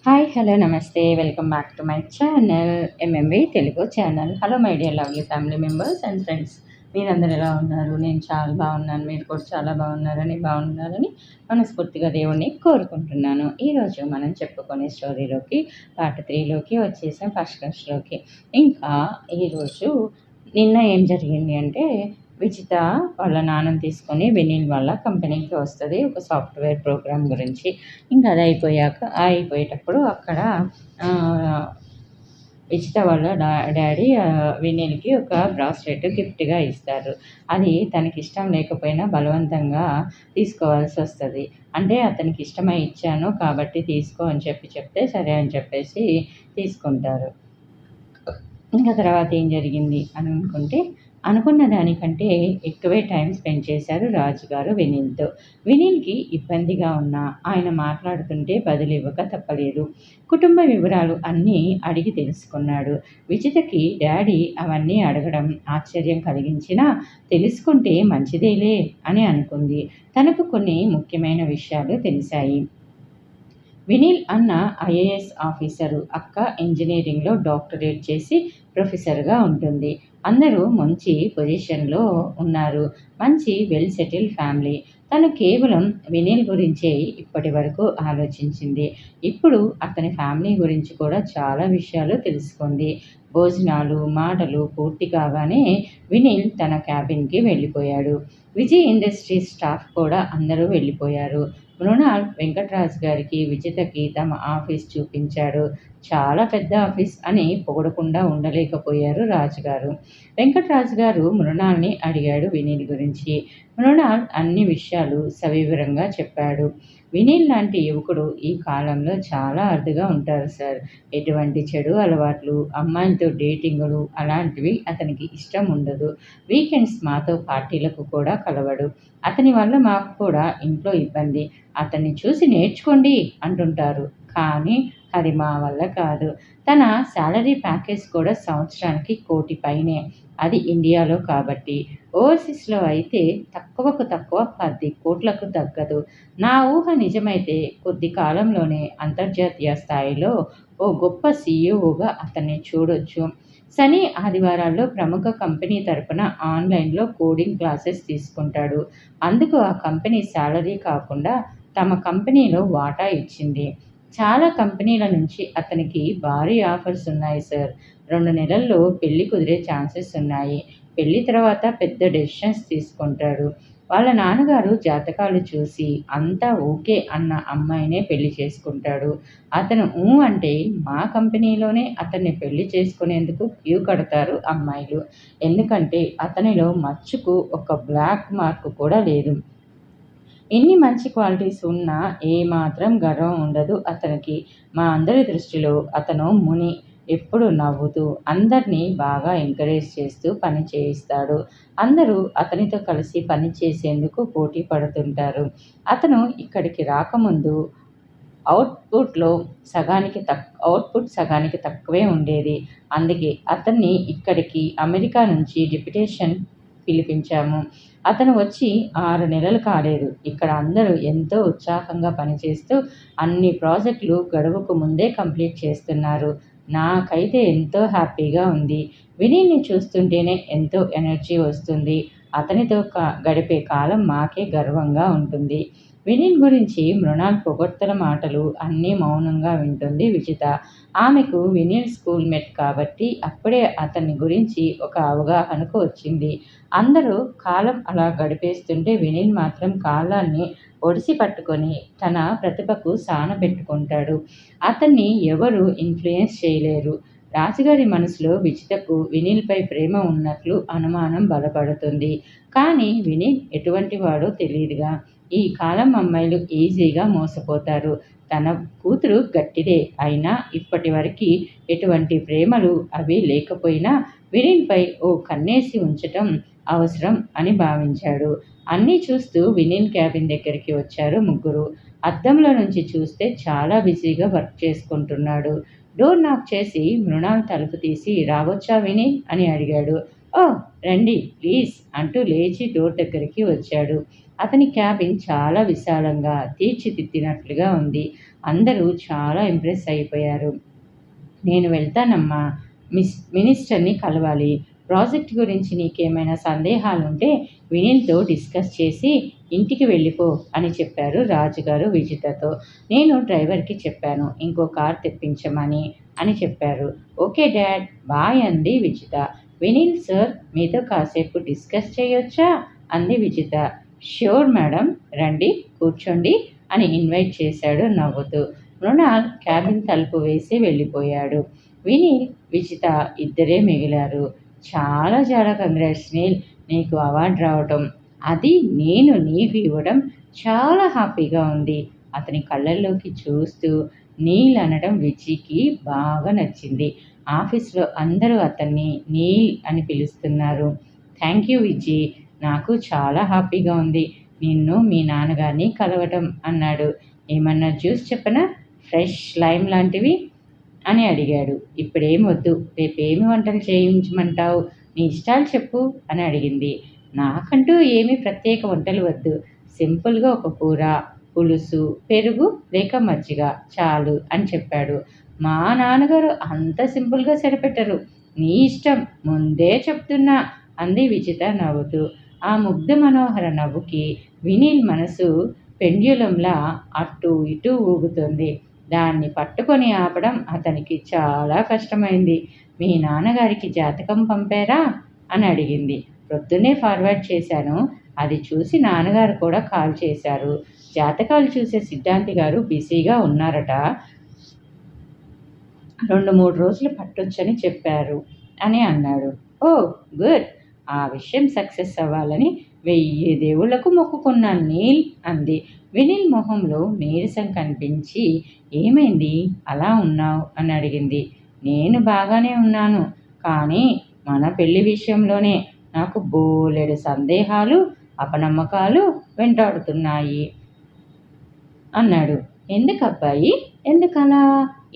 Hi hello నమస్తే welcome back to my channel MMV Telugu channel. Hello my dear lovely family members and friends, మీరందరూ ఎలా ఉన్నారు? నేను చాలా బాగున్నాను, మీరు కూడా చాలా బాగున్నారని మనస్ఫూర్తిగా దేవుణ్ణి కోరుకుంటున్నాను. ఈరోజు మనం చెప్పుకునే స్టోరీలోకి పార్ట్ 3లోకి వచ్చేసాం, ఫస్ట్ క్లాస్లోకి. ఇంకా ఈరోజు నిన్న ఏం జరిగింది అంటే, విజిత వాళ్ళ నాన్నని తీసుకొని వినీల్ వాళ్ళ కంపెనీకి వస్తుంది ఒక సాఫ్ట్వేర్ ప్రోగ్రామ్ గురించి. ఇంకా అది అయిపోయేటప్పుడు అక్కడ విజిత వాళ్ళ డాడీ వినీల్కి ఒక బ్రాస్లెట్ గిఫ్ట్గా ఇస్తారు. అది తనకి ఇష్టం లేకపోయినా బలవంతంగా తీసుకోవాల్సి వస్తుంది. అంటే అతనికి ఇష్టమై ఇచ్చాను కాబట్టి తీసుకో అని చెప్తే సరే అని చెప్పేసి తీసుకుంటారు. ఇంకా తర్వాత ఏం జరిగింది అని అనుకున్న దానికంటే ఎక్కువే టైం స్పెండ్ చేశారు రాజుగారు వినీల్తో. వినీల్కి ఇబ్బందిగా ఉన్నా ఆయన మాట్లాడుతుంటే బదులివ్వక తప్పలేదు. కుటుంబ వివరాలు అన్నీ అడిగి తెలుసుకున్నాడు. విజితకి డాడీ అవన్నీ అడగడం ఆశ్చర్యం కలిగించినా తెలుసుకుంటే మంచిదేలే అని అనుకుంది. తనకు కొన్ని ముఖ్యమైన విషయాలు తెలిసాయి. వినీల్ అన్న ఐఏఎస్ ఆఫీసరు, అక్క ఇంజనీరింగ్లో డాక్టరేట్ చేసి ప్రొఫెసర్గా ఉంటుంది. అందరూ మంచి పొజిషన్లో ఉన్నారు. మంచి వెల్ సెటిల్డ్ ఫ్యామిలీ. తను కేవలం వినీల్ గురించే ఇప్పటి వరకు ఆలోచించింది. ఇప్పుడు అతని ఫ్యామిలీ గురించి కూడా చాలా విషయాలు తెలుసుకుంది. భోజనాలు మాటలు పూర్తి కాగానే వినీల్ తన క్యాబిన్కి వెళ్ళిపోయాడు. విజయ్ ఇండస్ట్రీస్ స్టాఫ్ కూడా అందరూ వెళ్ళిపోయారు. మృణాల్ వెంకట్రాజు గారికి విజితకి తమ ఆఫీస్ చూపించాడు. చాలా పెద్ద ఆఫీస్ అని పొగడకుండా ఉండలేకపోయారు రాజుగారు. వెంకట్రాజు గారు మృణాల్ని అడిగాడు వినీల్ గురించి. మృణాల్ అన్ని విషయాలు సవివరంగా చెప్పాడు. వినీల్ లాంటి యువకుడు ఈ కాలంలో చాలా అరుదుగా ఉంటారు సార్. ఎటువంటి చెడు అలవాట్లు, అమ్మాయిలతో డేటింగులు అలాంటివి అతనికి ఇష్టం ఉండదు. వీకెండ్స్ మాతో పార్టీలకు కూడా కలవడు. అతని వల్ల మాకు కూడా ఇంట్లో ఇబ్బంది. అతన్ని చూసి నేర్చుకోండి అంటుంటారు, కానీ అది మా వల్ల కాదు. తన శాలరీ ప్యాకేజ్ కూడా సంవత్సరానికి 1 కోటి పైనే. అది ఇండియాలో కాబట్టి. ఓవర్సీస్లో అయితే తక్కువకు తక్కువ 10 కోట్లకు తగ్గదు. నా ఊహ నిజమైతే కొద్ది కాలంలోనే అంతర్జాతీయ స్థాయిలో ఓ గొప్ప సీఈఓగా అతన్ని చూడొచ్చు. శని ఆదివారాల్లో ప్రముఖ కంపెనీ తరపున ఆన్లైన్లో కోడింగ్ క్లాసెస్ తీసుకుంటాడు. అందుకు ఆ కంపెనీ శాలరీ కాకుండా తమ కంపెనీలో వాటా ఇచ్చింది. చాలా కంపెనీల నుంచి అతనికి భారీ ఆఫర్స్ ఉన్నాయి సార్. 2 నెలల్లో పెళ్లి కుదిరే ఛాన్సెస్ ఉన్నాయి. పెళ్లి తర్వాత పెద్ద డెసిషన్స్ తీసుకుంటాడు. వాళ్ళ నాన్నగారు జాతకాలు చూసి అంతా ఓకే అన్న అమ్మాయినే పెళ్లి చేసుకుంటాడు. అతను అంటే మా కంపెనీలోనే అతన్ని పెళ్లి చేసుకునేందుకు క్యూ కడతారు అమ్మాయిలు. ఎందుకంటే అతనిలో మచ్చుకు ఒక బ్లాక్ మార్క్ కూడా లేదు. ఎన్ని మంచి క్వాలిటీస్ ఉన్నా ఏమాత్రం గర్వం ఉండదు అతనికి. మా అందరి దృష్టిలో అతను ముని. ఎప్పుడు నవ్వుతూ అందరినీ బాగా ఎంకరేజ్ చేస్తూ పని చేయిస్తాడు. అందరూ అతనితో కలిసి పని చేసేందుకు పోటీ పడుతుంటారు. అతను ఇక్కడికి రాకముందు అవుట్పుట్ సగానికి తక్కువే ఉండేది. అందుకే అతన్ని ఇక్కడికి అమెరికా నుంచి డిప్యుటేషన్ పిలిపించాము. అతను వచ్చి 6 నెలలు కాలేదు. ఇక్కడ అందరూ ఎంతో ఉత్సాహంగా పనిచేస్తూ అన్ని ప్రాజెక్టులు గడువుకు ముందే కంప్లీట్ చేస్తున్నారు. నాకైతే ఎంతో హ్యాపీగా ఉంది. వినీల్ని చూస్తుంటేనే ఎంతో ఎనర్జీ వస్తుంది. అతనితో గడిపే కాలం మాకే గర్వంగా ఉంటుంది. వినీల్ గురించి మృణాల్ పొగడ్తల మాటలు అన్నీ మౌనంగా వింటుంది విజిత. ఆమెకు వినీల్ స్కూల్ మేట్ కాబట్టి అప్పుడే అతని గురించి ఒక అవగాహనకు వచ్చింది. అందరూ కాలం అలా గడిపేస్తుంటే వినీల్ మాత్రం కాలాన్ని ఒడిసి పట్టుకొని తన ప్రతిభకు సానబెట్టుకుంటాడు. అతన్ని ఎవరు ఇన్ఫ్లుయెన్స్ చేయలేరు. రాజుగారి మనసులో విజితకు వినీల్పై ప్రేమ ఉన్నట్లు అనుమానం బలపడుతుంది. కానీ వినీల్ ఎటువంటి వాడో తెలియదుగా. ఈ కాలం అమ్మాయిలు ఈజీగా మోసపోతారు. తన కూతురు గట్టిదే అయినా ఇప్పటి వరకు ఎటువంటి ప్రేమలు అవి లేకపోయినా వినీల్పై ఓ కన్నేసి ఉంచటం అవసరం అని భావించాడు. అన్నీ చూస్తూ వినీల్ క్యాబిన్ దగ్గరికి వచ్చారు ముగ్గురు. అద్దంలో నుంచి చూస్తే చాలా బిజీగా వర్క్ చేసుకుంటున్నాడు. డోర్ నాక్ చేసి మృణాల్ తలుపు తీసి రావచ్చా వినీల్ అని అడిగాడు. ఓ రండి ప్లీజ్ అంటూ లేచి డోర్ దగ్గరికి వచ్చాడు. అతని క్యాబిన్ చాలా విశాలంగా తీర్చిదిద్దినట్లుగా ఉంది. అందరూ చాలా ఇంప్రెస్ అయిపోయారు. నేను వెళ్తానమ్మా, మినిస్టర్ని కలవాలి. ప్రాజెక్ట్ గురించి నీకేమైనా సందేహాలుంటే వినీల్తో డిస్కస్ చేసి ఇంటికి వెళ్ళిపో అని చెప్పారు రాజుగారు విజితతో. నేను డ్రైవర్కి చెప్పాను ఇంకో కార్ తెప్పించమని అని చెప్పారు. ఓకే డాడ్, బాయ్ అంది విజిత. వినీల్ సార్, మీతో కాసేపు డిస్కస్ చేయొచ్చా అంది విజిత. ష్యూర్ మేడం, రండి కూర్చోండి అని ఇన్వైట్ చేశాడు నవ్వుతూ. మృణాల్ క్యాబిన్ తలుపు వేసి వెళ్ళిపోయాడు. వినీల్, విజిత ఇద్దరే మిగిలారు. చాలా చాలా కంగ్రాట్స్ నీల్, నీకు అవార్డు రావటం, అది నేను నీకు ఇవ్వడం చాలా హ్యాపీగా ఉంది. అతని కళ్ళల్లోకి చూస్తూ నీల్ అనడం విజీకి బాగా నచ్చింది. ఆఫీస్లో అందరూ అతన్ని నీల్ అని పిలుస్తున్నారు. థ్యాంక్ యూ విజీ, నాకు చాలా హ్యాపీగా ఉంది నిన్ను మీ నాన్నగారిని కలవటం అన్నాడు. ఏమన్నా జ్యూస్ చెప్పనా, ఫ్రెష్ లైమ్ లాంటివి అని అడిగాడు. ఇప్పుడేం వద్దు, రేపేమి వంటలు చేయించమంటావు, నీ ఇష్టాలు చెప్పు అని అడిగింది. నాకంటూ ఏమీ ప్రత్యేక వంటలు వద్దు, సింపుల్గా ఒక కూర, పులుసు, పెరుగు లేక మజ్జిగ చాలు అని చెప్పాడు. మా నాన్నగారు అంత సింపుల్గా సరిపెట్టరు, నీ ఇష్టం ముందే చెప్తున్నా అంది విజిత నవ్వుతూ. ఆ ముగ్ధ మనోహర నవ్వుకి వినీల్ మనసు పెండ్యులంలా అటు ఇటు ఊగుతుంది. దాన్ని పట్టుకొని ఆపడం అతనికి చాలా కష్టమైంది. మీ నాన్నగారికి జాతకం పంపారా అని అడిగింది. ప్రొద్దున్నే ఫార్వర్డ్ చేశాను, అది చూసి నాన్నగారు కూడా కాల్ చేశారు. జాతకాలు చూసే సిద్ధాంతి గారు బిజీగా ఉన్నారట, 2-3 రోజులు పట్టొచ్చని చెప్పారు అని అన్నాడు. ఓ గుడ్, ఆ విషయం సక్సెస్ అవ్వాలని 1000 దేవుళ్లకు మొక్కుకున్నాను నీల్ అంది. వినీల్ మొహంలో నీరసం కనిపించి ఏమైంది అలా ఉన్నావు అని అడిగింది. నేను బాగానే ఉన్నాను, కానీ మన పెళ్లి విషయంలోనే నాకు బోలెడు సందేహాలు, అపనమ్మకాలు వెంటాడుతున్నాయి అన్నాడు. ఎందుకబ్బాయి, ఎందుకలా?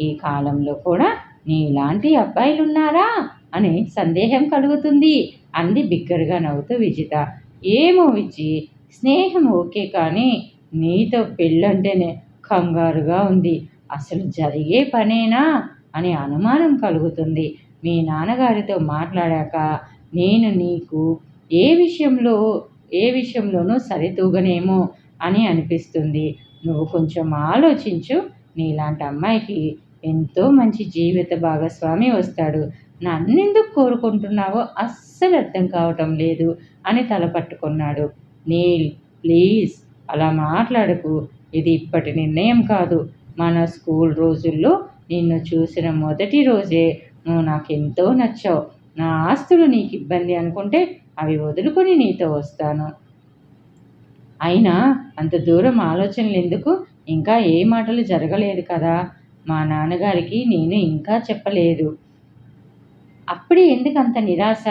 ఈ కాలంలో కూడా నీలాంటి అబ్బాయిలున్నారా అని సందేహం కలుగుతుంది అంది బిగ్గరగా నవ్వుతూ విజిత. ఏమో విజి, స్నేహం ఓకే, కానీ నీతో పెళ్ళంటేనే కంగారుగా ఉంది. అసలు జరిగే పనేనా అని అనుమానం కలుగుతుంది. మీ నాన్నగారితో మాట్లాడాక నేను నీకు ఏ విషయంలోనూ సరితూగనేమో అని అనిపిస్తుంది. నువ్వు కొంచెం ఆలోచించు. నీలాంటి అమ్మాయికి ఎంతో మంచి జీవిత భాగస్వామి వస్తాడు. నన్నెందుకు కోరుకుంటున్నావో అస్సలు అర్థం కావటం లేదు అని తల పట్టుకున్నాడు. నీల్ ప్లీజ్ అలా మాట్లాడకు, ఇది ఇప్పటి నిర్ణయం కాదు. మన స్కూల్ రోజుల్లో నిన్ను చూసిన మొదటి రోజే నువ్వు నాకెంతో నచ్చావు. నా ఆస్తులు నీకు ఇబ్బంది అనుకుంటే అవి వదులుకొని నీతో వస్తాను. అయినా అంత దూరం ఆలోచనలు ఎందుకు? ఇంకా ఏ మాటలు జరగలేదు కదా, మా నాన్నగారికి నేను ఇంకా చెప్పలేదు. అప్పుడే ఎందుకు అంత నిరాశ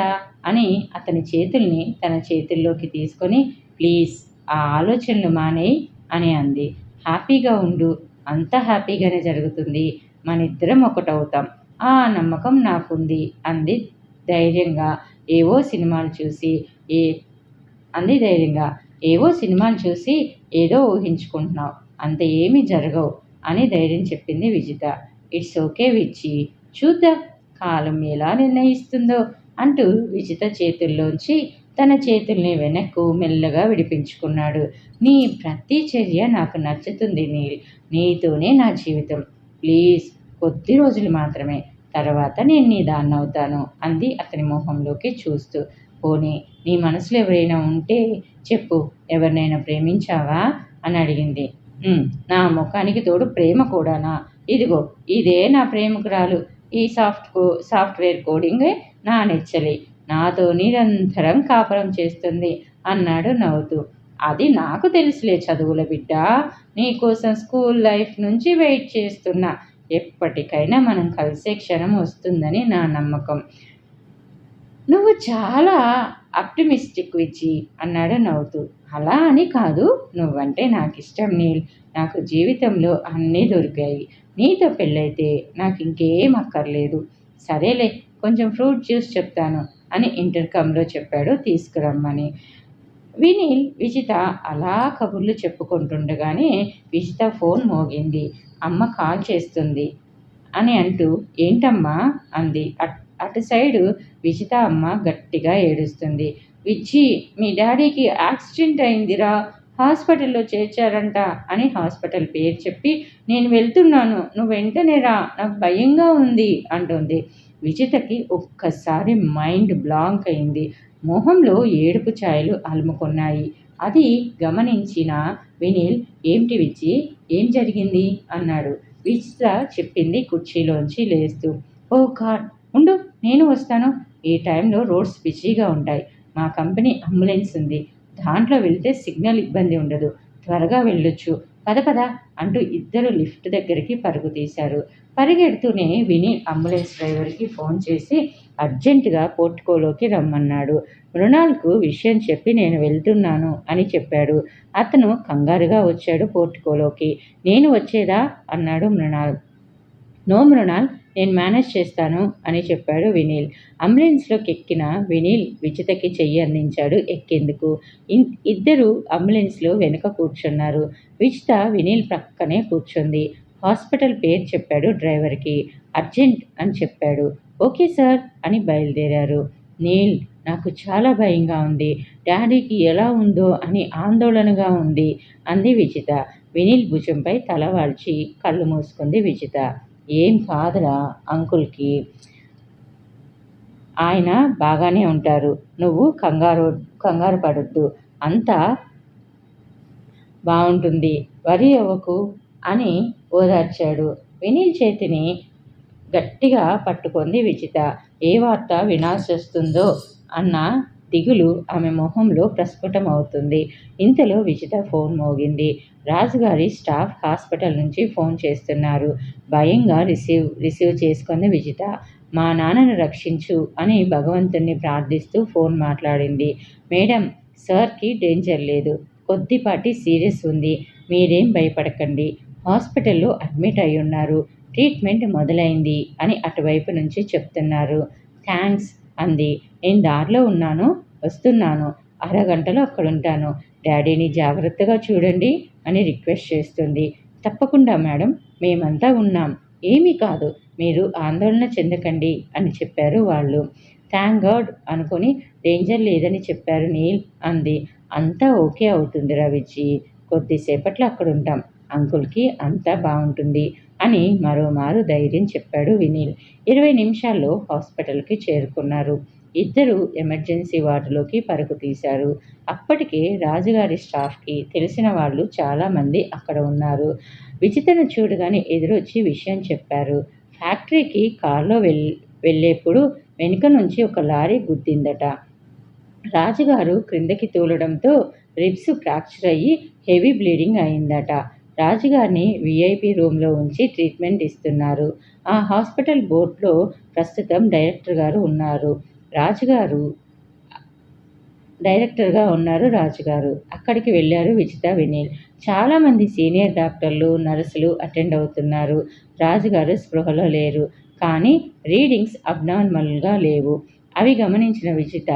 అని అతని చేతుల్ని తన చేతుల్లోకి తీసుకొని ప్లీజ్ ఆ ఆలోచనలు మానేయి అని అంది. హ్యాపీగా ఉండు, అంత హ్యాపీగానే జరుగుతుంది, మనిద్దరం ఒకటవుతాం, ఆ నమ్మకం నాకుంది అంది ధైర్యంగా. ఏవో సినిమాలు చూసి ఏదో ఊహించుకుంటున్నావు, అంత ఏమీ జరగవు అని ధైర్యం చెప్పింది విజిత. ఇట్స్ ఓకే విచ్చి, చూద్దాం కాలం ఎలా నిర్ణయిస్తుందో అంటూ విజిత చేతుల్లోంచి తన చేతుల్ని వెనక్కు మెల్లగా విడిపించుకున్నాడు. నీ ప్రతి చర్య నాకు నచ్చుతుంది నీల్, నీతోనే నా జీవితం, ప్లీజ్ కొద్ది రోజులు మాత్రమే, తర్వాత నేను నీ దాన్నవుతాను అంది అతని మొహంలోకి చూస్తూ. పోనీ నీ మనసులో ఎవరైనా ఉంటే చెప్పు, ఎవరినైనా ప్రేమించావా అని అడిగింది. నా ముఖానికి తోడు ప్రేమ కూడానా? ఇదిగో ఇదే నా ప్రేమికురాలు, ఈ సాఫ్ట్వేర్ కోడింగే నా నెచ్చలి, నాతో నిరంతరం కాపురం చేస్తుంది అన్నాడు నవ్వుతూ. అది నాకు తెలుసులే చదువుల బిడ్డ, నీకోసం స్కూల్ లైఫ్ నుంచి వెయిట్ చేస్తున్నా, ఎప్పటికైనా మనం కలిసే క్షణం వస్తుందని నా నమ్మకం. నువ్వు చాలా ఆప్టిమిస్టిక్ విజి అన్నాడు నవ్వుతూ. అలా అని కాదు, నువ్వంటే నాకు ఇష్టం నీల్, నాకు జీవితంలో అన్నీ దొరికాయి, నీతో పెళ్ళైతే నాకు ఇంకేం అక్కర్లేదు. సరేలే, కొంచెం ఫ్రూట్ జ్యూస్ చెప్తాను, అని ఇంటర్కామ్లో చెప్పాడు తీసుకురమ్మని. వినీల్ విజిత అలా కబుర్లు చెప్పుకుంటుండగానే విజిత ఫోన్ మోగింది. అమ్మ కాల్ చేస్తుంది అని అంటూ ఏంటమ్మా అంది. అటు సైడు విజిత అమ్మ గట్టిగా ఏడుస్తుంది. విజ్జి మీ డాడీకి యాక్సిడెంట్ అయిందిరా, హాస్పిటల్లో చేర్చారంట అని హాస్పిటల్ పేరు చెప్పి నేను వెళ్తున్నాను, నువ్వు వెంటనే రా, నాకు భయంగా ఉంది అంటుంది. విజితకి ఒక్కసారి మైండ్ బ్లాంక్ అయింది. మొహంలో ఏడుపు ఛాయలు అలుముకున్నాయి. అది గమనించిన వినీల్ ఏమిటి విజ్జి, ఏం జరిగింది అన్నాడు. విజిత చెప్పింది కుర్చీలోంచి లేస్తూ. ఓ గాడ్, ఉండు నేను వస్తాను. ఈ టైంలో రోడ్స్ బిజీగా ఉంటాయి. మా కంపెనీ అంబులెన్స్ ఉంది, దాంట్లో వెళ్తే సిగ్నల్ ఇబ్బంది ఉండదు, త్వరగా వెళ్ళొచ్చు, పద పద అంటూ ఇద్దరు లిఫ్ట్ దగ్గరికి పరుగు తీశారు. పరిగెడుతూనే విని అంబులెన్స్ డ్రైవర్కి ఫోన్ చేసి అర్జెంటుగా పోర్టికోలోకి రమ్మన్నాడు. మృణాల్కు విషయం చెప్పి నేను వెళ్తున్నాను అని చెప్పాడు. అతను కంగారుగా వచ్చాడు పోర్టికోలోకి. నేను వచ్చేదా అన్నాడు మృణాల్. నో మృణాల్, నేను మేనేజ్ చేస్తాను అని చెప్పాడు వినీల్. అంబులెన్స్లోకి ఎక్కిన వినీల్ విజితకి చెయ్యి అందించాడు ఎక్కేందుకు. ఇద్దరు అంబులెన్స్లో వెనుక కూర్చున్నారు. విజిత వినీల్ ప్రక్కనే కూర్చుంది. హాస్పిటల్ పేరు చెప్పాడు డ్రైవర్కి. అర్జెంట్ అని చెప్పాడు. ఓకే సార్ అని బయలుదేరారు. నీల్, నాకు చాలా భయంగా ఉంది, డాడీకి ఎలా ఉందో అని ఆందోళనగా ఉంది అంది విజిత. వినీల్ భుజంపై తల వాల్చి కళ్ళు మూసుకుంది విజిత. ఏం కాదురా అంకుల్కి, ఆయన బాగానే ఉంటారు, నువ్వు కంగారు పడొద్దు, అంతా బాగుంటుంది, వరి అవ్వకు అని ఓదార్చాడు. వినీల్ చేతిని గట్టిగా పట్టుకుంది విజిత. ఏ వార్త వినాల్సి వస్తుందో అన్న దిగులు ఆమె మొహంలో ప్రస్ఫుటమవుతుంది. ఇంతలో విజిత ఫోన్ మోగింది. రాజుగారి స్టాఫ్ హాస్పిటల్ నుంచి ఫోన్ చేస్తున్నారు. భయంగా రిసీవ్ చేసుకుంది విజిత. మా నాన్నను రక్షించు అని భగవంతుణ్ణి ప్రార్థిస్తూ ఫోన్ మాట్లాడింది. మేడం, సార్కి డేంజర్ లేదు, కొద్దిపాటి సీరియస్ ఉంది, మీరేం భయపడకండి, హాస్పిటల్లో అడ్మిట్ అయి ఉన్నారు, ట్రీట్మెంట్ మొదలైంది అని అటువైపు నుంచి చెప్తున్నారు. థ్యాంక్స్ అంది. నేను దారిలో ఉన్నాను, వస్తున్నాను, అరగంటలో అక్కడుంటాను, డాడీని జాగ్రత్తగా చూడండి అని రిక్వెస్ట్ చేస్తుంది. తప్పకుండా మేడం, మేమంతా ఉన్నాం, ఏమీ కాదు, మీరు ఆందోళన చెందకండి అని చెప్పారు వాళ్ళు. థ్యాంక్ గాడ్ అనుకుని డేంజర్ లేదని చెప్పారు నీల్ అంది. అంతా ఓకే అవుతుందిరా విజ్జి, కొద్దిసేపట్లో అక్కడుంటాం, అంకుల్కి అంతా బాగుంటుంది అని మరోమారు ధైర్యం చెప్పాడు వినీల్. 20 నిమిషాల్లో హాస్పిటల్కి చేరుకున్నారు. ఇద్దరు ఎమర్జెన్సీ వార్డులోకి పరుగు తీశారు. అప్పటికే రాజుగారి స్టాఫ్కి తెలిసిన వాళ్ళు చాలామంది అక్కడ ఉన్నారు. విజితను చూడగానే ఎదురొచ్చి విషయం చెప్పారు. ఫ్యాక్టరీకి కారులో వెళ్ళేప్పుడు వెనుక నుంచి ఒక లారీ గుద్దిందట. రాజుగారు క్రిందకి తూలడంతో రిబ్స్ ఫ్రాక్చర్ అయ్యి హెవీ బ్లీడింగ్ అయిందట. రాజుగారిని విఐపి రూమ్లో ఉంచి ట్రీట్మెంట్ ఇస్తున్నారు. ఆ హాస్పిటల్ బోర్డులో ప్రస్తుతం డైరెక్టర్గా ఉన్నారు రాజుగారు. అక్కడికి వెళ్ళారు విజిత, వినీల్. చాలామంది సీనియర్ డాక్టర్లు, నర్సులు అటెండ్ అవుతున్నారు. రాజుగారు స్పృహలో లేరు, కానీ రీడింగ్స్ అబ్నార్మల్గా లేవు. అవి గమనించిన విజిత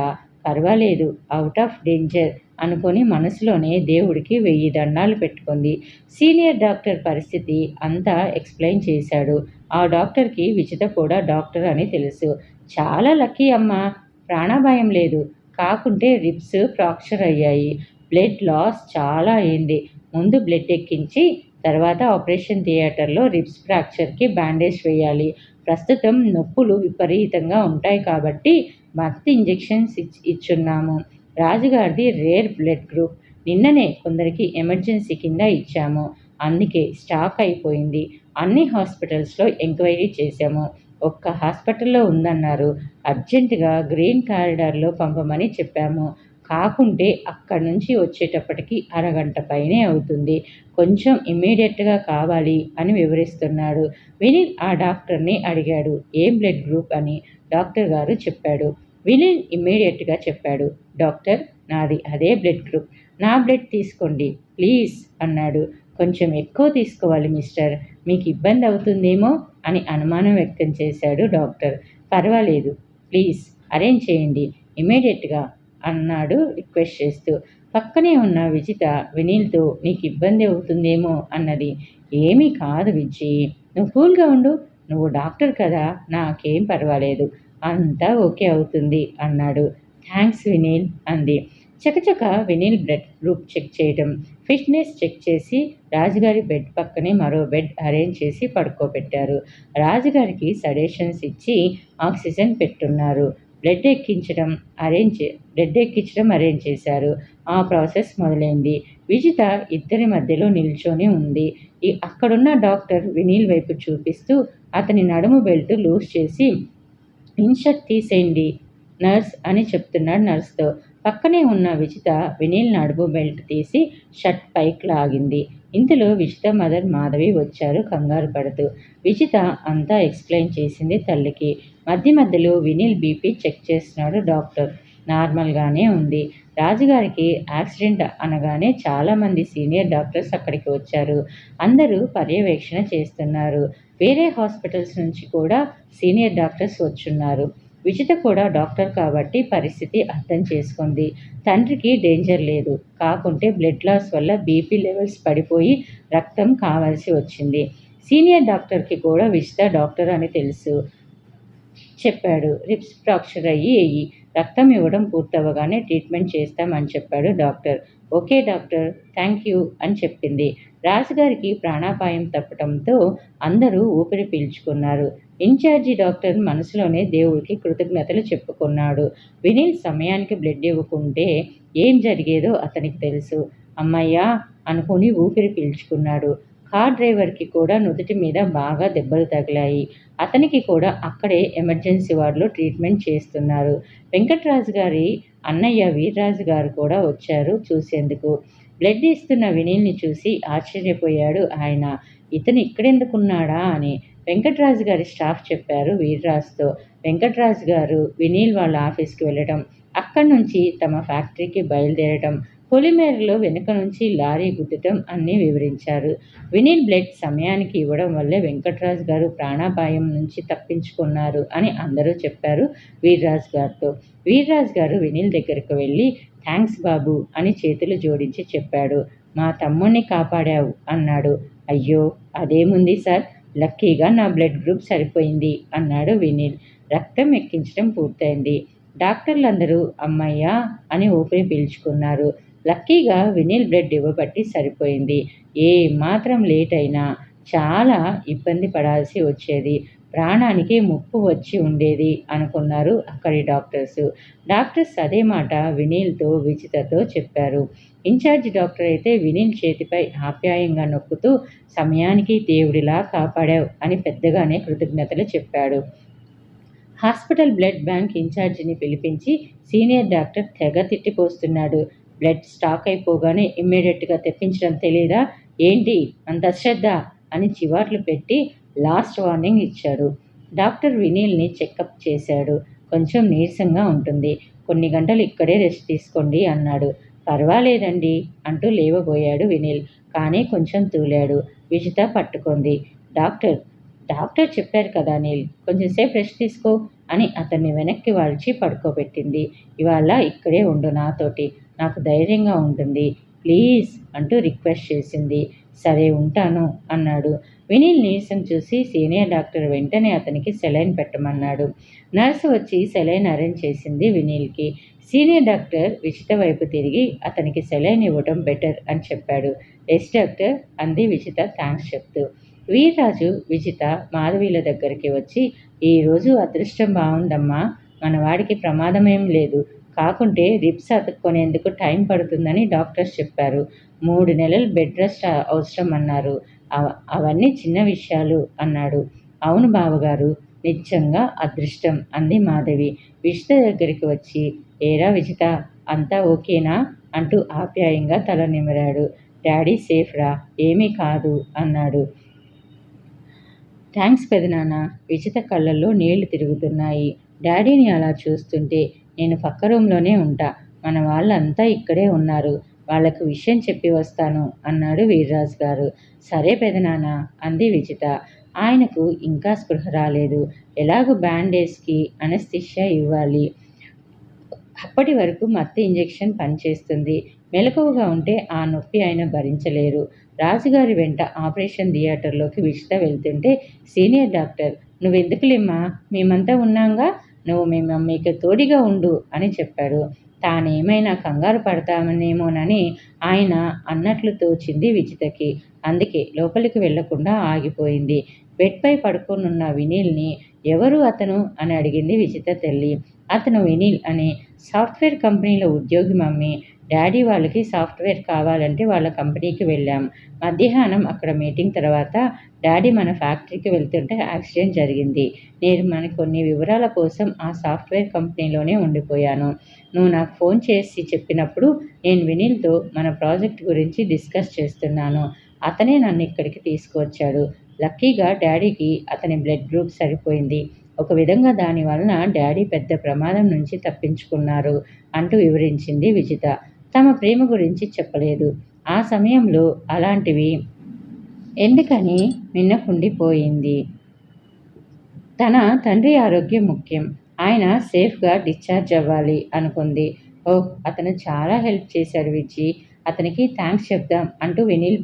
పర్వాలేదు, అవుట్ ఆఫ్ డేంజర్ అనుకొని మనసులోనే దేవుడికి 1000 దండాలు పెట్టుకుంది. సీనియర్ డాక్టర్ పరిస్థితి అంతా ఎక్స్ప్లెయిన్ చేశాడు. ఆ డాక్టర్కి విజిత కూడా డాక్టర్ అని తెలుసు. చాలా లక్కీ అమ్మా, ప్రాణభయం లేదు, కాకుంటే రిబ్స్ ఫ్రాక్చర్ అయ్యాయి, బ్లడ్ లాస్ చాలా అయింది, ముందు బ్లడ్ ఎక్కించి తర్వాత ఆపరేషన్ థియేటర్లో రిబ్స్ ఫ్రాక్చర్కి బ్యాండేజ్ వేయాలి. ప్రస్తుతం నొప్పులు విపరీతంగా ఉంటాయి కాబట్టి మత్తు ఇంజెక్షన్స్ ఇచ్చున్నాము. రాజుగారిది రేర్ బ్లడ్ గ్రూప్, నిన్ననే కొందరికి ఎమర్జెన్సీ కింద ఇచ్చాము, అందుకే స్టాక్ అయిపోయింది. అన్ని హాస్పిటల్స్లో ఎంక్వైరీ చేశాము, ఒక్క హాస్పిటల్లో ఉందన్నారు. అర్జెంటుగా గ్రీన్ కారిడార్లో పంపమని చెప్పాము, కాకుంటే అక్కడి నుంచి వచ్చేటప్పటికి అరగంట పైనే అవుతుంది, కొంచెం ఇమ్మీడియట్గా కావాలి అని వివరిస్తున్నాడు. వినీల్ ఆ డాక్టర్ని అడిగాడు ఏం బ్లడ్ గ్రూప్ అని. డాక్టర్ గారు చెప్పాడు. వినీల్ ఇమ్మీడియట్గా చెప్పాడు, డాక్టర్, నాది అదే బ్లడ్ గ్రూప్, నా బ్లడ్ తీసుకోండి ప్లీజ్ అన్నాడు. కొంచెం ఎక్కువ తీసుకోవాలి మిస్టర్, మీకు ఇబ్బంది అవుతుందేమో అని అనుమానం వ్యక్తం చేశాడు డాక్టర్. పర్వాలేదు ప్లీజ్ అరేంజ్ చేయండి ఇమీడియట్గా అన్నాడు రిక్వెస్ట్ చేస్తూ. పక్కనే ఉన్న విజిత వినీల్తో నీకు ఇబ్బంది అవుతుందేమో అన్నది. ఏమీ కాదు విజ్జి, నువ్వు కూల్గా ఉండు, నువ్వు డాక్టర్ కదా, నాకేం పర్వాలేదు, అంతా ఓకే అవుతుంది అన్నాడు. థ్యాంక్స్ వినీల్ అంది. చకచక వినీల్ బ్లడ్ గ్రూప్ చెక్ చేయడం, ఫిట్నెస్ చెక్ చేసి రాజుగారి బెడ్ పక్కనే మరో బెడ్ అరేంజ్ చేసి పడుకోబెట్టారు. రాజుగారికి సజెషన్స్ ఇచ్చి ఆక్సిజన్ పెట్టున్నారు. బ్లడ్ ఎక్కించడం అరేంజ్ చేశారు. ఆ ప్రాసెస్ మొదలైంది. విజిత ఇద్దరి మధ్యలో నిల్చొని ఉంది. అక్కడున్న డాక్టర్ వినీల్ వైపు చూపిస్తూ అతని నడుము బెల్ట్ లూజ్ చేసి ఇన్షర్ట్ తీసేయండి నర్స్ అని చెప్తున్నాడు నర్స్తో. పక్కనే ఉన్న విజిత వినీల్ నడుము బెల్ట్ తీసి షర్ట్ పైకి లాగింది. ఇంతలో విజిత మదర్ మాధవి వచ్చారు కంగారు పడుతూ. విజిత అంతా ఎక్స్ప్లెయిన్ చేసింది తల్లికి. మధ్యలో వినీల్ బీపీ చెక్ చేస్తున్నాడు డాక్టర్. నార్మల్గానే ఉంది. రాజుగారికి యాక్సిడెంట్ అనగానే చాలామంది సీనియర్ డాక్టర్స్ అక్కడికి వచ్చారు. అందరూ పర్యవేక్షణ చేస్తున్నారు. వేరే హాస్పిటల్స్ నుంచి కూడా సీనియర్ డాక్టర్స్ వచ్చున్నారు. విజిత కూడా డాక్టర్ కాబట్టి పరిస్థితి అర్థం చేసుకుంది. తండ్రికి డేంజర్ లేదు, కాకుంటే బ్లడ్ లాస్ వల్ల బీపీ లెవెల్స్ పడిపోయి రక్తం కావాల్సి వచ్చింది. సీనియర్ డాక్టర్కి కూడా విజిత డాక్టర్ అని తెలుసు. చెప్పాడు. రిప్స్ ఫ్రాక్చర్ అయ్యి రక్తం ఇవ్వడం పూర్తవగానే ట్రీట్మెంట్ చేస్తామని చెప్పాడు doctor. Okay doctor, thank you అని చెప్పింది. రాజుగారికి ప్రాణాపాయం తప్పటంతో అందరూ ఊపిరి పీల్చుకున్నారు. ఇన్ఛార్జి డాక్టర్ మనసులోనే దేవుడికి కృతజ్ఞతలు చెప్పుకున్నాడు. వినీల్ సమయానికి బ్లడ్ ఇవ్వకుంటే ఏం జరిగేదో అతనికి తెలుసు. అమ్మయ్యా అనుకుని ఊపిరి పీల్చుకున్నాడు. కార్ డ్రైవర్కి కూడా నుదుటి మీద బాగా దెబ్బలు తగిలాయి. అతనికి కూడా అక్కడే ఎమర్జెన్సీ వార్డులో ట్రీట్మెంట్ చేస్తున్నారు. వెంకట్రాజు గారి అన్నయ్య వీర్రాజు గారు కూడా వచ్చారు చూసేందుకు. బ్లడ్ ఇస్తున్న వినీల్ని చూసి ఆశ్చర్యపోయాడు ఆయన. ఇతను ఇక్కడెందుకున్నాడా అని వెంకట్రాజు గారి స్టాఫ్ చెప్పారు వీర్రాజుతో. వెంకట్రాజు గారు వినీల్ వాళ్ళ ఆఫీస్కి వెళ్ళడం, అక్కడి నుంచి తమ ఫ్యాక్టరీకి బయలుదేరడం, పొలిమేరలో వెనుక నుంచి లారీ గుద్దటం అన్నీ వివరించారు. వినీల్ బ్లడ్ సమయానికి ఇవ్వడం వల్లే వెంకట్రాజు గారు ప్రాణాపాయం నుంచి తప్పించుకున్నారు అని అందరూ చెప్పారు వీర్రాజు గారితో. వీర్రాజు గారు వినీల్ దగ్గరకు వెళ్ళి థ్యాంక్స్ బాబు అని చేతులు జోడించి చెప్పాడు. మా తమ్ముణ్ణి కాపాడావు అన్నాడు. అయ్యో అదేముంది సార్, లక్కీగా నా బ్లడ్ గ్రూప్ సరిపోయింది అన్నాడు వినీల్. రక్తం ఎక్కించడం పూర్తయింది. డాక్టర్లందరూ అమ్మయ్యా అని ఊపిరి పీల్చుకున్నారు. లక్కీగా వినీల్ బ్లడ్ ఇవ్వబట్టి సరిపోయింది. ఏ మాత్రం లేట్ అయినా చాలా ఇబ్బంది పడాల్సి వచ్చేది, ప్రాణానికి ముప్పు వచ్చి ఉండేది అనుకున్నారు అక్కడి డాక్టర్స్ అదే మాట వినీల్తో విజితతో చెప్పారు. ఇన్ఛార్జి డాక్టర్ అయితే వినీల్ చేతిపై ఆప్యాయంగా నొక్కుతూ సమయానికి దేవుడిలా కాపాడావు అని పెద్దగానే కృతజ్ఞతలు చెప్పాడు. హాస్పిటల్ బ్లడ్ బ్యాంక్ ఇన్ఛార్జిని పిలిపించి సీనియర్ డాక్టర్ తెగ తిట్టిపోస్తున్నాడు. బ్లడ్ స్టాక్ అయిపోగానే ఇమ్మీడియట్గా తెప్పించడం తెలీదా ఏంటి అంత శ్రద్ధ అని చివాట్లు పెట్టి లాస్ట్ వార్నింగ్ ఇచ్చాడు. డాక్టర్ వినీల్ని చెకప్ చేశాడు. కొంచెం నీరసంగా ఉంటుంది, కొన్ని గంటలు ఇక్కడే రెస్ట్ తీసుకోండి అన్నాడు. పర్వాలేదండి అంటూ లేవబోయాడు వినీల్. కానీ కొంచెం తూలాడు. విజిత పట్టుకుంది. డాక్టర్ చెప్పారు కదా నీల్, కొంచెంసేపు రెస్ట్ తీసుకో అని అతన్ని వెనక్కి వాల్చి పడుకోబెట్టింది. ఇవాళ ఇక్కడే ఉండు నాతోటి, నాకు ధైర్యంగా ఉంటుంది ప్లీజ్ అంటూ రిక్వెస్ట్ చేసింది. సరే ఉంటాను అన్నాడు. వినీల్ నీరసం చూసి సీనియర్ డాక్టర్ వెంటనే అతనికి సెలైన్ పెట్టమన్నాడు. నర్సు వచ్చి సెలైన్ అరేంజ్ చేసింది వినీల్కి. సీనియర్ డాక్టర్ విజిత వైపు తిరిగి అతనికి సెలైన్ ఇవ్వడం బెటర్ అని చెప్పాడు. ఎస్ డాక్టర్ అంది విజిత థ్యాంక్స్ చెప్తూ. వీర్రాజు విజిత మాధవీల దగ్గరికి వచ్చి ఈరోజు అదృష్టం బాగుందమ్మా, మనవాడికి ప్రమాదమేం లేదు, కాకుంటే రిప్స్ అతుక్కునేందుకు టైం పడుతుందని డాక్టర్స్ చెప్పారు. 3 నెలలు బెడ్ రెస్ట్ అవసరం అన్నారు. అవన్నీ చిన్న విషయాలు అన్నాడు. అవును బావగారు, నిజంగా అదృష్టం అంది మాధవి విజిత దగ్గరికి వచ్చి. ఏరా విజిత, అంతా ఓకేనా అంటూ ఆప్యాయంగా తల నిమిరాడు. డాడీ సేఫ్ రా, ఏమీ కాదు అన్నాడు. థ్యాంక్స్ పెదనాన్న. విజిత కళ్ళల్లో నీళ్లు తిరుగుతున్నాయి. డాడీని అలా చూస్తుంటే నేను పక్క రూమ్లోనే ఉంటా, మన వాళ్ళంతా ఇక్కడే ఉన్నారు, వాళ్లకు విషయం చెప్పి వస్తాను అన్నాడు వీర్రాజు గారు. సరే పెదనాన్న అంది విజిత. ఆయనకు ఇంకా స్పృహ రాలేదు. ఎలాగూ బ్యాండేజ్కి అనస్థిషియా ఇవ్వాలి. అప్పటి వరకు మత్తు ఇంజెక్షన్ పనిచేస్తుంది. మెలకువగా ఉంటే ఆ నొప్పి ఆయన భరించలేరు. రాజుగారి వెంట ఆపరేషన్ థియేటర్లోకి విజిత వెళ్తుంటే సీనియర్ డాక్టర్, నువ్వెందుకులేమ్మా, మేమంతా ఉన్నాంగా, నువ్వు మీ మమ్మీకి తోడుగా ఉండు అని చెప్పాడు. తానేమైనా కంగారు పడతామనేమోనని ఆయన అన్నట్లు తోచింది విజితకి. అందుకే లోపలికి వెళ్లకుండా ఆగిపోయింది. బెడ్పై పడుకోనున్న వినీల్ని ఎవరు అతను అని అడిగింది విజిత తల్లి. అతను వినీల్ అని సాఫ్ట్వేర్ కంపెనీలో ఉద్యోగి మమ్మీ. డాడీ వాళ్ళకి సాఫ్ట్వేర్ కావాలంటే వాళ్ళ కంపెనీకి వెళ్ళాం. మధ్యాహ్నం అక్కడ మీటింగ్ తర్వాత డాడీ మన ఫ్యాక్టరీకి వెళ్తుంటే యాక్సిడెంట్ జరిగింది. నేను మన కొన్ని వివరాల కోసం ఆ సాఫ్ట్వేర్ కంపెనీలోనే ఉండిపోయాను. నువ్వు నాకు ఫోన్ చేసి చెప్పినప్పుడు నేను వినీల్తో మన ప్రాజెక్ట్ గురించి డిస్కస్ చేస్తున్నాను. అతనే నన్ను ఇక్కడికి తీసుకువచ్చాడు. లక్కీగా డాడీకి అతని బ్లడ్ గ్రూప్ సరిపోయింది. ఒక విధంగా దాని వలన డాడీ పెద్ద ప్రమాదం నుంచి తప్పించుకున్నారు అంటూ వివరించింది విజిత. తమ ప్రేమ గురించి చెప్పలేదు. ఆ సమయంలో అలాంటివి ఎందుకని మిన్నకుండిపోయింది. తన తండ్రి ఆరోగ్యం ముఖ్యం. ఆయన సేఫ్గా డిశ్చార్జ్ అవ్వాలి అనుకుంది. ఓహ్, అతను చాలా హెల్ప్ చేశాడు విజ్జి. అతనికి థ్యాంక్స్ చెప్దాం అంటూ వినీల్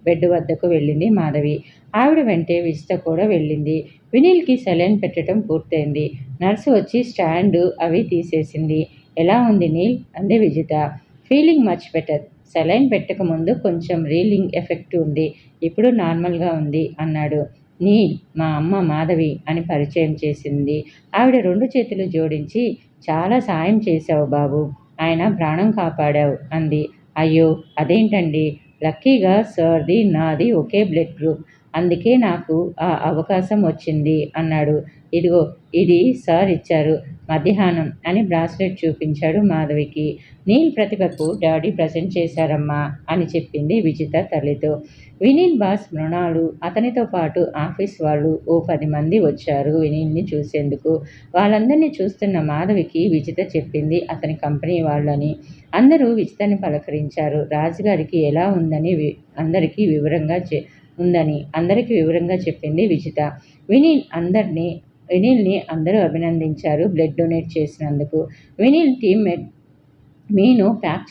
బెడ్ వద్దకు వెళ్ళింది మాధవి. ఆవిడ వెంటే విజిత కూడా వెళ్ళింది. వినీల్కి సెలైన్ పెట్టడం పూర్తయింది. నర్సు వచ్చి స్టాండు అవి తీసేసింది. ఎలా ఉంది నీల్ అంది Vijitha. Feeling much better. Saline పెట్టకముందు కొంచెం రీలింగ్ ఎఫెక్ట్ ఉంది. ఇప్పుడు నార్మల్గా ఉంది అన్నాడు. నీల్, మా అమ్మ మాధవి అని పరిచయం చేసింది. ఆవిడ 2 చేతులు జోడించి, చాలా సాయం చేశావు బాబు, ఆయన ప్రాణం కాపాడావు అంది. అయ్యో, అదేంటండి, లక్కీగా సార్ది నాది ఒకే బ్లడ్ గ్రూప్, అందుకే నాకు ఆ అవకాశం వచ్చింది అన్నాడు. ఇదిగో, ఇది సార్ ఇచ్చారు మధ్యాహ్నం అని బ్రాస్లెట్ చూపించాడు మాధవికి. నీల్ ప్రతిభకు డాడీ ప్రజెంట్ చేశారమ్మా అని చెప్పింది విజిత తల్లితో. వినీల్ బాస్ మృణాలు, అతనితో పాటు ఆఫీస్ వాళ్ళు ఓ 10 మంది వచ్చారు వినీల్ని చూసేందుకు. వాళ్ళందరినీ చూస్తున్న మాధవికి విజిత చెప్పింది అతని కంపెనీ వాళ్ళని. అందరూ విజితని పలకరించారు. రాజుగారికి ఎలా ఉందని అందరికీ వివరంగా చెప్పింది విజిత. వినీల్ని అందరూ అభినందించారు బ్లడ్ డొనేట్ చేసినందుకు. వినీల్ టీమ్మేట్ మీను ప్యాక్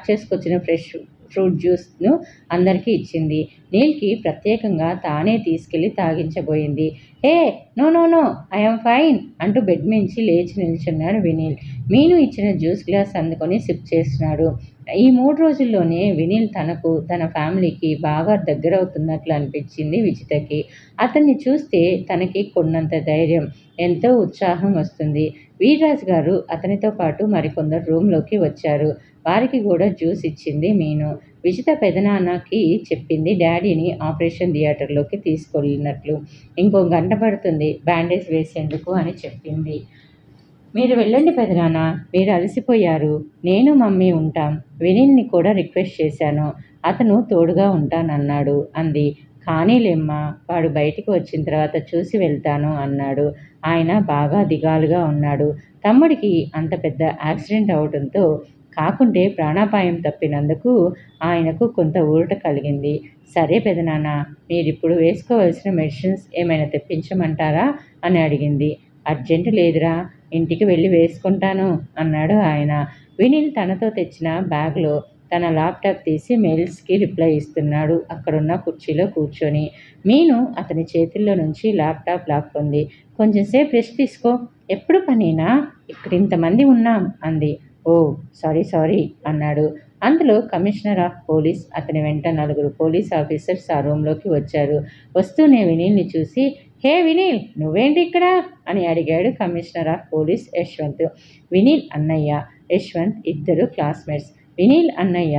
చేసుకొచ్చిన ఫ్రెష్ ఫ్రూట్ జ్యూస్ను అందరికీ ఇచ్చింది. నీల్కి ప్రత్యేకంగా తానే తీసుకెళ్లి తాగించబోయింది. Hey, no no no, I'm fine అంటూ బెడ్ మించి లేచి నిల్చున్నాడు వినీల్. మీను ఇచ్చిన జ్యూస్ గ్లాస్ అందుకొని సిప్ చేస్తున్నాడు. ఈ 3 రోజుల్లోనే వినీల్ తనకు, తన ఫ్యామిలీకి బాగా దగ్గరవుతున్నట్లు అనిపించింది విజితకి. అతన్ని చూస్తే తనకి కొన్నంత ధైర్యం, ఎంతో ఉత్సాహం వస్తుంది. వీర్రాజు గారు అతనితో పాటు మరికొందరు రూమ్లోకి వచ్చారు. వారికి కూడా జ్యూస్ ఇచ్చింది మీను. విజిత పెదనాన్నకి చెప్పింది డాడీని ఆపరేషన్ థియేటర్లోకి తీసుకెళ్ళినట్లు. ఇంకో గంట పడుతుంది బ్యాండేజ్ వేసేందుకు అని చెప్పింది. మీరు వెళ్ళండి పెదనాన్న, మీరు అలసిపోయారు, నేను మమ్మీ ఉంటాం. వినీల్ని కూడా రిక్వెస్ట్ చేశాను, అతను తోడుగా ఉంటానన్నాడు అంది. కానీలేమ్మా, వాడు బయటికి వచ్చిన తర్వాత చూసి వెళ్తాను అన్నాడు. ఆయన బాగా దిగాలుగా ఉన్నాడు. తమ్ముడికి అంత పెద్ద యాక్సిడెంట్ అవడంతో కాకుంటే ప్రాణాపాయం తప్పినందుకు ఆయనకు కొంత ఊరట కలిగింది. సరే పెదనాన్న, మీరిప్పుడు వేసుకోవలసిన మెడిసిన్స్ ఏమైనా తెప్పించమంటారా అని అడిగింది. అర్జెంటు లేదురా, ఇంటికి వెళ్ళి వేసుకుంటాను అన్నాడు ఆయన. వినీల్ తనతో తెచ్చిన బ్యాగ్లో తన ల్యాప్టాప్ తీసి మెయిల్స్కి రిప్లై ఇస్తున్నాడు అక్కడున్న కుర్చీలో కూర్చొని. మీను అతని చేతుల్లో నుంచి ల్యాప్టాప్ లాక్కుంది. కొంచెంసేపు రెస్ట్ తీసుకో, ఎప్పుడు పనేనా, ఇక్కడ ఇంతమంది ఉన్నాం అంది. ఓ, సారీ అన్నాడు. అందులో కమిషనర్ ఆఫ్ పోలీస్, అతని వెంట 4 పోలీస్ ఆఫీసర్స్ ఆ రూమ్లోకి వచ్చారు. వస్తూనే వినీల్ని చూసి, హే వినీల్, నువ్వేంటి ఇక్కడ అని అడిగాడు commissioner of police Yashwant. Vineel అన్నయ్య, యశ్వంత్ ఇద్దరు క్లాస్మేట్స్. వినీల్ అన్నయ్య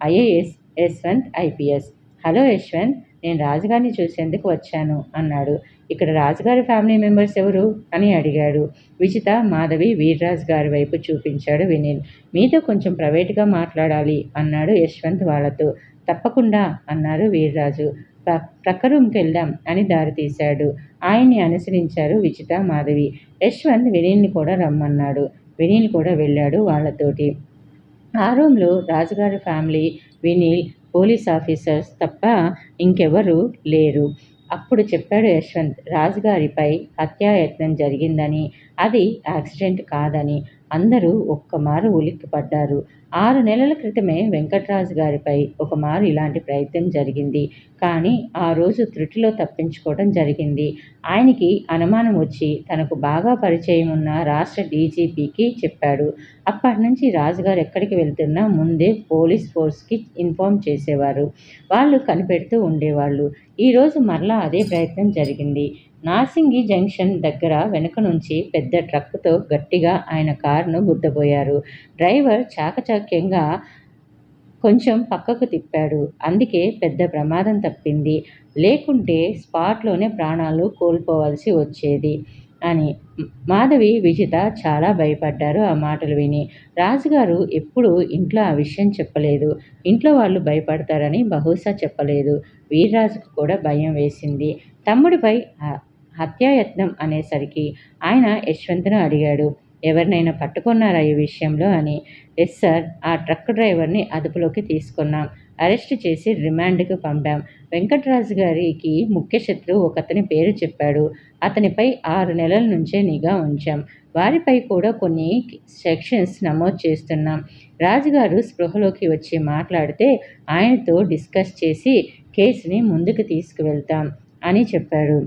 IAS, Yashwant IPS. Hello Yashwant, నేను రాజుగారిని చూసేందుకు వచ్చాను అన్నాడు. ఇక్కడ రాజుగారి ఫ్యామిలీ మెంబర్స్ ఎవరు అని అడిగాడు. విజిత, మాధవి, వీర్రాజు గారి వైపు చూపించాడు వినీల్. మీతో కొంచెం ప్రైవేట్గా మాట్లాడాలి అన్నాడు యశ్వంత్ వాళ్ళతో. తప్పకుండా అన్నారు వీర్రాజు. ప్రక్క రూమ్కి వెళ్దాం అని దారి తీశాడు. ఆయన్ని అనుసరించారు విజిత, మాధవి. యశ్వంత్ వినీల్ని కూడా రమ్మన్నాడు. వినీల్ కూడా వెళ్ళాడు వాళ్ళతోటి. ఆ రూమ్లో రాజుగారి ఫ్యామిలీ, వినీల్, పోలీస్ ఆఫీసర్స్ తప్ప ఇంకెవరూ లేరు. అప్పుడు చెప్పాడు యశ్వంత్, రాజుగారిపై హత్యాయత్నం జరిగిందని, అది యాక్సిడెంట్ కాదని. అందరూ ఒక్కమారు ఉలిక్కిపడ్డారు. 6 నెలల క్రితమే వెంకట్రాజు గారిపై ఒకమారు ఇలాంటి ప్రయత్నం జరిగింది. కానీ ఆ రోజు త్రుటిలో తప్పించుకోవడం జరిగింది. ఆయనకి అనుమానం వచ్చి తనకు బాగా పరిచయం ఉన్న రాష్ట్ర డీజీపీకి చెప్పాడు. అప్పటినుంచి రాజుగారు ఎక్కడికి వెళ్తున్నా ముందే పోలీస్ ఫోర్స్కి ఇన్ఫార్మ్ చేసేవారు. వాళ్ళు కనిపెడుతూ ఉండేవాళ్ళు. ఈరోజు మరలా అదే ప్రయత్నం జరిగింది. నార్సింగి జంక్షన్ దగ్గర వెనుక నుంచి పెద్ద ట్రక్కుతో గట్టిగా ఆయన కారును గుద్దబోయారు. డ్రైవర్ చాకచక్యంగా కొంచెం పక్కకు తిప్పాడు. అందుకే పెద్ద ప్రమాదం తప్పింది. లేకుంటే స్పాట్లోనే ప్రాణాలు కోల్పోవలసి వచ్చేది అని. మాధవి, విజిత చాలా భయపడ్డారు ఆ మాటలు విని. రాజుగారు ఎప్పుడూ ఇంట్లో ఆ విషయం చెప్పలేదు. ఇంట్లో వాళ్ళు భయపడతారని బహుశా చెప్పలేదు. వీర్రాజుకు కూడా భయం వేసింది. తమ్ముడిపై హత్యాయత్నం అనేసరికి ఆయన యశ్వంత్ను అడిగాడు, ఎవరినైనా పట్టుకున్నారా ఈ విషయంలో అని. ఎస్ సార్, ఆ ట్రక్ డ్రైవర్ని అదుపులోకి తీసుకున్నాం. అరెస్టు చేసి రిమాండ్కి పంపాం. వెంకట్రాజు గారికి ముఖ్య శత్రువు ఒకతని పేరు చెప్పాడు. అతనిపై 6 నెలల నుంచే నిఘా ఉంచాం. వారిపై కూడా కొన్ని సెక్షన్స్ నమోదు చేస్తున్నాం. రాజుగారు స్పృహలోకి వచ్చి మాట్లాడితే ఆయనతో డిస్కస్ చేసి కేసుని ముందుకు తీసుకువెళ్తాం అని చెప్పాడు.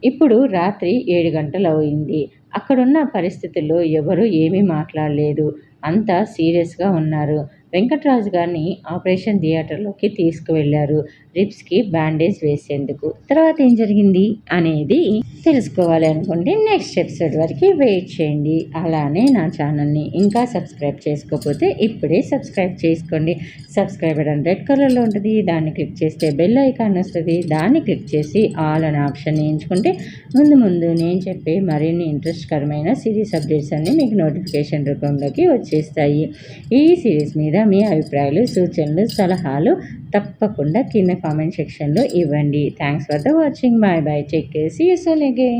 ఇప్పుడు రాత్రి 7 గంటలయింది. అక్కడున్న పరిస్థితుల్లో ఎవరూ ఏమీ మాట్లాడలేదు. అంతా సీరియస్గా ఉన్నారు. వెంకట్రాజు గారిని ఆపరేషన్ థియేటర్లోకి తీసుకువెళ్లారు. రిబ్స్కి బ్యాండేజ్ వేసేందుకు. తర్వాత ఏం జరిగింది అనేది తెలుసుకోవాలి అనుకుంటే నెక్స్ట్ ఎపిసోడ్ వరకు వెయిట్ చేయండి. అలానే నా ఛానల్ని ఇంకా సబ్స్క్రైబ్ చేసుకోకపోతే ఇప్పుడే సబ్స్క్రైబ్ చేసుకోండి. సబ్స్క్రైబ్ బటన్ రెడ్ కలర్లో ఉంటుంది. దాన్ని క్లిక్ చేస్తే బెల్ ఐకాన్ వస్తుంది. దాన్ని క్లిక్ చేసి ఆల్ అనే ఆప్షన్ ఎంచుకుంటే ముందు నేను చెప్పే మరిన్ని ఇంట్రెస్ట్కరమైన సిరీస్ అప్డేట్స్ అన్నీ మీకు నోటిఫికేషన్ రూపంలోకి వచ్చేస్తాయి. ఈ సిరీస్ మీద మీ అభిప్రాయాలు, సూచనలు, సలహాలు తప్పకుండా కింద కామెంట్ సెక్షన్లో ఇవ్వండి. Thanks for the watching. Bye bye. Take care. See you soon again.